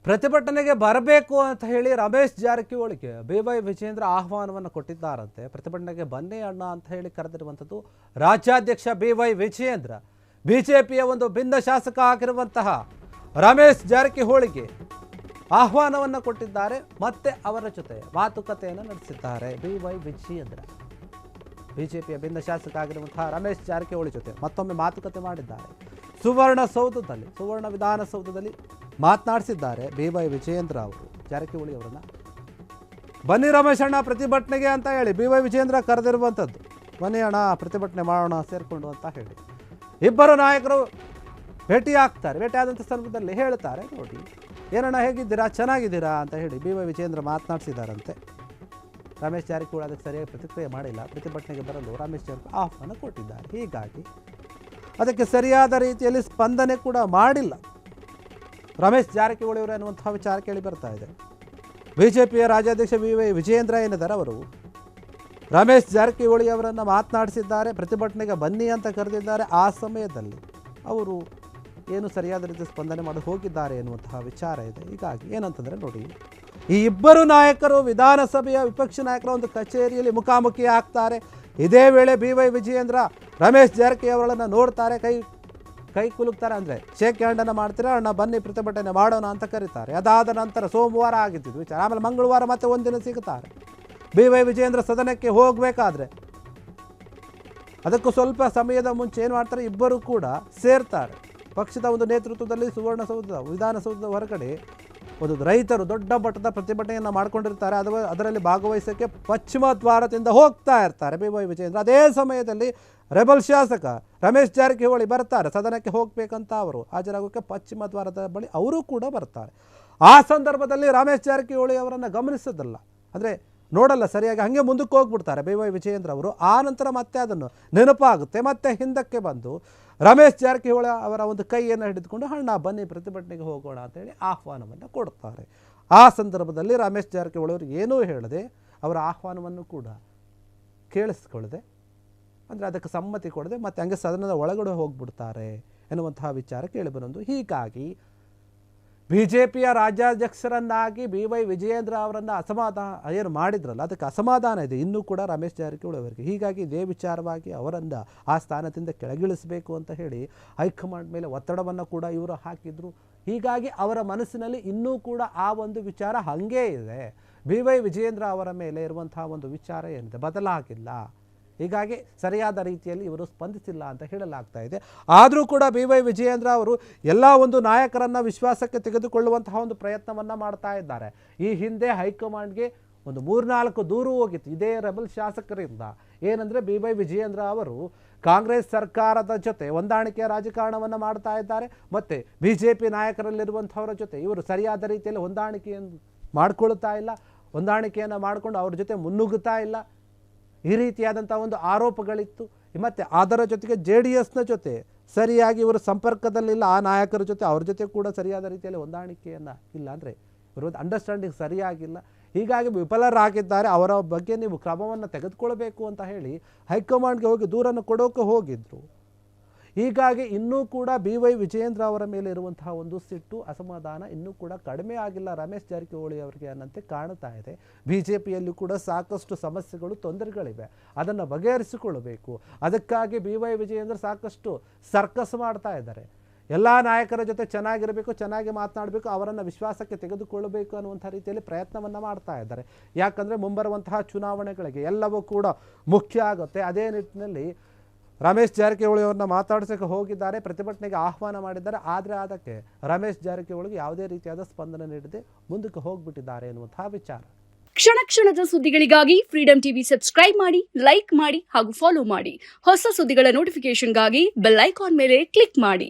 ಪ್ರತಿಭಟನೆಗೆ ಬರಬೇಕು ಅಂತ ಹೇಳಿ ರಮೇಶ್ ಜಾರಕಿಹೊಳಿಗೆ ಬಿವೈ ವಿಜೇಂದ್ರ ಆಹ್ವಾನವನ್ನು ಕೊಟ್ಟಿದ್ದಾರಂತೆ. ಪ್ರತಿಭಟನೆಗೆ ಬನ್ನಿ ಅಣ್ಣ ಅಂತ ಹೇಳಿ ಕರೆದಿರುವಂಥದ್ದು ರಾಜ್ಯಾಧ್ಯಕ್ಷ ಬಿವೈ ವಿಜೇಂದ್ರ. ಬಿಜೆಪಿಯ ಒಂದು ಭಿನ್ನ ಶಾಸಕ ಆಗಿರುವಂತಹ ರಮೇಶ್ ಜಾರಕಿಹೊಳಿಗೆ ಆಹ್ವಾನವನ್ನು ಕೊಟ್ಟಿದ್ದಾರೆ. ಮತ್ತೆ ಅವರ ಜೊತೆ ಮಾತುಕತೆಯನ್ನು ನಡೆಸಿದ್ದಾರೆ ಬಿವೈ ವಿಜೇಂದ್ರ. ಬಿಜೆಪಿಯ ಭಿನ್ನ ಶಾಸಕ ಆಗಿರುವಂತಹ ರಮೇಶ್ ಜಾರಕಿಹೊಳಿ ಜೊತೆ ಮತ್ತೊಮ್ಮೆ ಮಾತುಕತೆ ಮಾಡಿದ್ದಾರೆ. ಸುವರ್ಣ ವಿಧಾನಸೌಧದಲ್ಲಿ ಮಾತನಾಡಿಸಿದ್ದಾರೆ ಬಿವೈ ವಿಜೇಂದ್ರ ಅವರು ಜಾರಕಿಹೊಳಿ ಅವರನ್ನು. ಬನ್ನಿ ರಮೇಶ್ ಅಣ್ಣ ಪ್ರತಿಭಟನೆಗೆ ಅಂತ ಹೇಳಿ ಬಿವೈ ವಿಜೇಂದ್ರ ಕರೆದಿರುವಂಥದ್ದು. ಬನ್ನಿ ಅಣ್ಣ ಪ್ರತಿಭಟನೆ ಮಾಡೋಣ ಸೇರಿಕೊಂಡು ಅಂತ ಹೇಳಿ ಇಬ್ಬರು ನಾಯಕರು ಭೇಟಿಯಾಗ್ತಾರೆ. ಭೇಟಿಯಾದಂಥ ಸಂದರ್ಭದಲ್ಲಿ ಹೇಳ್ತಾರೆ, ನೋಡಿ ಏನಣ್ಣ ಹೇಗಿದ್ದೀರಾ, ಚೆನ್ನಾಗಿದ್ದೀರಾ ಅಂತ ಹೇಳಿ ಬಿವೈ ವಿಜೇಂದ್ರ ಮಾತನಾಡಿಸಿದಾರಂತೆ. ರಮೇಶ್ ಜಾರಕಿಹೊಳಿ ಅದಕ್ಕೆ ಸರಿಯಾಗಿ ಪ್ರತಿಕ್ರಿಯೆ ಮಾಡಿಲ್ಲ. ಪ್ರತಿಭಟನೆಗೆ ಬರಲು ರಮೇಶ್ ಜಾರಕಿಹೊಳಿ ಆಹ್ವಾನ ಕೊಟ್ಟಿದ್ದಾರೆ. ಹೀಗಾಗಿ ಅದಕ್ಕೆ ಸರಿಯಾದ ರೀತಿಯಲ್ಲಿ ಸ್ಪಂದನೆ ಕೂಡ ಮಾಡಿಲ್ಲ ರಮೇಶ್ ಜಾರಕಿಹೊಳಿ ಅವರು ಎನ್ನುವಂತಹ ವಿಚಾರ ಕೇಳಿ ಬರ್ತಾ ಇದೆ. ಬಿಜೆಪಿಯ ರಾಜ್ಯಾಧ್ಯಕ್ಷ ಬಿವೈ ವಿಜೇಂದ್ರ ಏನಿದ್ದಾರೆ ಅವರು ರಮೇಶ್ ಜಾರಕಿಹೊಳಿ ಅವರನ್ನು ಮಾತನಾಡಿಸಿದ್ದಾರೆ. ಪ್ರತಿಭಟನೆಗೆ ಬನ್ನಿ ಅಂತ ಕರೆದಿದ್ದಾರೆ. ಆ ಸಮಯದಲ್ಲಿ ಅವರು ಏನು ಸರಿಯಾದ ರೀತಿ ಸ್ಪಂದನೆ ಮಾಡಿ ಹೋಗಿದ್ದಾರೆ ಎನ್ನುವಂತಹ ವಿಚಾರ ಇದೆ. ಹೀಗಾಗಿ ಏನಂತಂದರೆ ನೋಡಿ, ಈ ಇಬ್ಬರು ನಾಯಕರು ವಿಧಾನಸಭೆಯ ವಿಪಕ್ಷ ನಾಯಕರ ಒಂದು ಕಚೇರಿಯಲ್ಲಿ ಮುಖಾಮುಖಿ ಆಗ್ತಾರೆ. ಇದೇ ವೇಳೆ ಬಿವೈ ವಿಜೇಂದ್ರ ರಮೇಶ್ ಜಾರಕಿಹೊಳಿ ಅವರನ್ನು ನೋಡ್ತಾರೆ, ಕೈ ಕುಲುಕ್ತಾರೆ. ಅಂದರೆ ಶೇಕ್ ಹ್ಯಾಂಡನ್ನು ಮಾಡ್ತಾರೆ. ಅಣ್ಣ ಬನ್ನಿ ಪ್ರತಿಭಟನೆ ಮಾಡೋಣ ಅಂತ ಕರೀತಾರೆ. ಅದಾದ ನಂತರ ಸೋಮವಾರ ಆಗಿದ್ದು ವಿಚಾರ. ಆಮೇಲೆ ಮಂಗಳವಾರ ಮತ್ತೆ ಒಂದಿನ ಸಿಗುತ್ತಾರೆ. ಬಿವೈ ವಿಜೇಂದ್ರ ಸದನಕ್ಕೆ ಹೋಗಬೇಕಾದ್ರೆ ಅದಕ್ಕೂ ಸ್ವಲ್ಪ ಸಮಯದ ಮುಂಚೆ ಏನು ಮಾಡ್ತಾರೆ, ಇಬ್ಬರು ಕೂಡ ಸೇರ್ತಾರೆ. ಪಕ್ಷದ ಒಂದು ನೇತೃತ್ವದಲ್ಲಿ ವಿಧಾನಸೌಧದ ಹೊರಗಡೆ ಒಂದು ರೈತರು ದೊಡ್ಡ ಮಟ್ಟದ ಪ್ರತಿಭಟನೆಯನ್ನು ಮಾಡ್ಕೊಂಡಿರ್ತಾರೆ. ಅದರಲ್ಲಿ ಭಾಗವಹಿಸೋಕ್ಕೆ ಪಶ್ಚಿಮ ದ್ವಾರದಿಂದ ಹೋಗ್ತಾ ಇರ್ತಾರೆ ಬಿವೈ ವಿಜೇಂದ್ರ. ಅದೇ ಸಮಯದಲ್ಲಿ ರೆಬಲ್ ಶಾಸಕ ರಮೇಶ್ ಜಾರಕಿಹೊಳಿ ಬರ್ತಾರೆ. ಸದನಕ್ಕೆ ಹೋಗ್ಬೇಕಂತ ಅವರು ಹಾಜರಾಗೋಕ್ಕೆ ಪಶ್ಚಿಮ ದ್ವಾರದ ಬಳಿ ಅವರು ಕೂಡ ಬರ್ತಾರೆ. ಆ ಸಂದರ್ಭದಲ್ಲಿ ರಮೇಶ್ ಜಾರಕಿಹೊಳಿ ಅವರನ್ನು ಗಮನಿಸೋದಲ್ಲ, ಅಂದರೆ ನೋಡಲ್ಲ ಸರಿಯಾಗಿ, ಹಾಗೆ ಮುಂದಕ್ಕೆ ಹೋಗ್ಬಿಡ್ತಾರೆ ಬಿವೈ ವಿಜೇಂದ್ರ ಅವರು. ಆ ನಂತರ ಮತ್ತೆ ಅದನ್ನು ನೆನಪಾಗುತ್ತೆ. ಮತ್ತೆ ಹಿಂದಕ್ಕೆ ಬಂದು ರಮೇಶ್ ಜಾರಕಿಹೊಳಿ ಅವರ ಒಂದು ಕೈಯನ್ನು ಹಿಡಿದುಕೊಂಡು ಅಣ್ಣ ಬನ್ನಿ ಪ್ರತಿಭಟನೆಗೆ ಹೋಗೋಣ ಅಂತೇಳಿ ಆಹ್ವಾನವನ್ನು ಕೊಡ್ತಾರೆ. ಆ ಸಂದರ್ಭದಲ್ಲಿ ರಮೇಶ್ ಜಾರಕಿಹೊಳಿ ಅವರು ಏನೂ ಹೇಳದೆ ಅವರ ಆಹ್ವಾನವನ್ನು ಕೂಡ ಕೇಳಿಸ್ಕೊಳ್ಳದೆ, ಅಂದರೆ ಅದಕ್ಕೆ ಸಮ್ಮತಿ ಕೊಡದೆ ಮತ್ತೆ ಹಂಗೆ ಸದನದ ಒಳಗಡೆ ಹೋಗ್ಬಿಡ್ತಾರೆ ಎನ್ನುವಂತಹ ವಿಚಾರ ಕೇಳಿಬಂದು. ಹೀಗಾಗಿ ಬಿಜೆಪಿಯ ರಾಜ್ಯಾಧ್ಯಕ್ಷರನ್ನಾಗಿ ಬಿವೈ ವಿಜೇಂದ್ರ ಅವರನ್ನು ಅಸಮಾಧಾನ ಏನು ಮಾಡಿದ್ರಲ್ಲ, ಅದಕ್ಕೆ ಅಸಮಾಧಾನ ಇದೆ ಇನ್ನೂ ಕೂಡ ರಮೇಶ್ ಜಾರಕಿಹೊಳಿ ಅವರಿಗೆ. ಹೀಗಾಗಿ ಇದೇ ವಿಚಾರವಾಗಿ ಅವರನ್ನು ಆ ಸ್ಥಾನದಿಂದ ಕೆಳಗಿಳಿಸಬೇಕು ಅಂತ ಹೇಳಿ ಹೈಕಮಾಂಡ್ ಮೇಲೆ ಒತ್ತಡವನ್ನು ಕೂಡ ಇವರು ಹಾಕಿದ್ರು. ಹೀಗಾಗಿ ಅವರ ಮನಸ್ಸಿನಲ್ಲಿ ಇನ್ನೂ ಕೂಡ ಆ ಒಂದು ವಿಚಾರ ಹಾಗೇ ಇದೆ. ಬಿವೈ ವಿಜೇಂದ್ರ ಅವರ ಮೇಲೆ ಇರುವಂತಹ ಒಂದು ವಿಚಾರ ಏನಿದೆ ಬದಲಾಗಿಲ್ಲ. ಹೀಗಾಗಿ ಸರಿಯಾದ ರೀತಿಯಲ್ಲಿ ಇವರು ಸ್ಪಂದಿಸಿಲ್ಲ ಅಂತ ಹೇಳಲಾಗ್ತಾ ಇದೆ. ಆದರೂ ಕೂಡ ಬಿವೈ ವಿಜೇಂದ್ರ ಅವರು ಎಲ್ಲ ಒಂದು ನಾಯಕರನ್ನು ವಿಶ್ವಾಸಕ್ಕೆ ತೆಗೆದುಕೊಳ್ಳುವಂತಹ ಒಂದು ಪ್ರಯತ್ನವನ್ನು ಮಾಡ್ತಾ ಇದ್ದಾರೆ. ಈ ಹಿಂದೆ ಹೈಕಮಾಂಡ್ಗೆ ಒಂದು 3-4 ದೂರು ಹೋಗಿತ್ತು ಇದೇ ರೆಬಲ್ ಶಾಸಕರಿಂದ. ಏನಂದರೆ ಬಿವೈ ವಿಜೇಂದ್ರ ಅವರು ಕಾಂಗ್ರೆಸ್ ಸರ್ಕಾರದ ಜೊತೆ ಹೊಂದಾಣಿಕೆಯ ರಾಜಕಾರಣವನ್ನು ಮಾಡ್ತಾ ಇದ್ದಾರೆ, ಮತ್ತು BJP ನಾಯಕರಲ್ಲಿರುವಂಥವರ ಜೊತೆ ಇವರು ಸರಿಯಾದ ರೀತಿಯಲ್ಲಿ ಹೊಂದಾಣಿಕೆಯನ್ನು ಮಾಡಿಕೊಳ್ತಾ ಇಲ್ಲ, ಹೊಂದಾಣಿಕೆಯನ್ನು ಮಾಡಿಕೊಂಡು ಅವ್ರ ಜೊತೆ ಮುನ್ನುಗ್ಗುತ್ತಾ ಇಲ್ಲ, ಈ ರೀತಿಯಾದಂಥ ಒಂದು ಆರೋಪಗಳಿತ್ತು. ಮತ್ತು ಅದರ ಜೊತೆಗೆ JDSನ ಜೊತೆ ಸರಿಯಾಗಿ ಇವರು ಸಂಪರ್ಕದಲ್ಲಿಲ್ಲ. ಆ ನಾಯಕರ ಜೊತೆ ಅವ್ರ ಜೊತೆ ಕೂಡ ಸರಿಯಾದ ರೀತಿಯಲ್ಲಿ ಹೊಂದಾಣಿಕೆಯನ್ನು ಇಲ್ಲ, ಅಂದರೆ ಇವರು ಅಂಡರ್ಸ್ಟ್ಯಾಂಡಿಂಗ್ ಸರಿಯಾಗಿಲ್ಲ. ಹೀಗಾಗಿ ವಿಫಲರಾಗಿದ್ದಾರೆ. ಅವರ ಬಗ್ಗೆ ನೀವು ಕ್ರಮವನ್ನು ತೆಗೆದುಕೊಳ್ಬೇಕು ಅಂತ ಹೇಳಿ ಹೈಕಮಾಂಡ್ಗೆ ಹೋಗಿ ದೂರನ್ನು ಕೊಡೋಕೆ ಹೋಗಿದ್ರು. ಹೀಗಾಗಿ ಇನ್ನೂ ಕೂಡ ಬಿವೈ ವಿಜೇಂದ್ರ ಅವರ ಮೇಲೆ ಇರುವಂತಹ ಒಂದು ಸಿಟ್ಟು ಅಸಮಾಧಾನ ಇನ್ನೂ ಕೂಡ ಕಡಿಮೆ ಆಗಿಲ್ಲ ರಮೇಶ್ ಜಾರಕಿಹೊಳಿ ಅವರಿಗೆ ಅನ್ನಂತೆ ಕಾಣ್ತಾ ಇದೆ. BJPಯಲ್ಲಿ ಕೂಡ ಸಾಕಷ್ಟು ಸಮಸ್ಯೆಗಳು, ತೊಂದರೆಗಳಿವೆ, ಅದನ್ನು ಬಗೆಹರಿಸಿಕೊಳ್ಳಬೇಕು. ಅದಕ್ಕಾಗಿ ಬಿವೈ ವಿಜೇಂದ್ರ ಸಾಕಷ್ಟು ಸರ್ಕಸ್ ಮಾಡ್ತಾ ಇದ್ದಾರೆ. ಎಲ್ಲ ನಾಯಕರ ಜೊತೆ ಚೆನ್ನಾಗಿರಬೇಕು, ಚೆನ್ನಾಗಿ ಮಾತನಾಡಬೇಕು, ಅವರನ್ನು ವಿಶ್ವಾಸಕ್ಕೆ ತೆಗೆದುಕೊಳ್ಳಬೇಕು ಅನ್ನುವಂಥ ರೀತಿಯಲ್ಲಿ ಪ್ರಯತ್ನವನ್ನು ಮಾಡ್ತಾ ಇದ್ದಾರೆ. ಯಾಕಂದರೆ ಮುಂಬರುವಂತಹ ಚುನಾವಣೆಗಳಿಗೆ ಎಲ್ಲವೂ ಕೂಡ ಮುಖ್ಯ ಆಗುತ್ತೆ. ಅದೇ ನಿಟ್ಟಿನಲ್ಲಿ ರಮೇಶ್ ಜಾರಕಿಹೊಳಿ ಅವ್ರನ್ನ ಮಾತಾಡ್ಸೋಕ್ಕೆ ಹೋಗಿದ್ದಾರೆ, ಪ್ರತಿಭಟನೆಗೆ ಆಹ್ವಾನ ಮಾಡಿದ್ದಾರೆ. ಆದರೆ ಅದಕ್ಕೆ ರಮೇಶ್ ಜಾರಕಿಹೊಳಿಗೆ ಯಾವುದೇ ರೀತಿಯಾದ ಸ್ಪಂದನೆ ನೀಡದೆ ಮುಂದಕ್ಕೆ ಹೋಗ್ಬಿಟ್ಟಿದ್ದಾರೆ ಎನ್ನುವಂತಹ ವಿಚಾರ. ಕ್ಷಣ ಕ್ಷಣದ ಸುದ್ದಿಗಳಿಗಾಗಿ ಫ್ರೀಡಂ ಟಿವಿ ಸಬ್ಸ್ಕ್ರೈಬ್ ಮಾಡಿ, ಲೈಕ್ ಮಾಡಿ ಹಾಗೂ ಫಾಲೋ ಮಾಡಿ. ಹೊಸ ಸುದ್ದಿಗಳ ನೋಟಿಫಿಕೇಶನ್ಗಾಗಿ ಬೆಲ್ ಐಕಾನ್ ಮೇಲೆ ಕ್ಲಿಕ್ ಮಾಡಿ.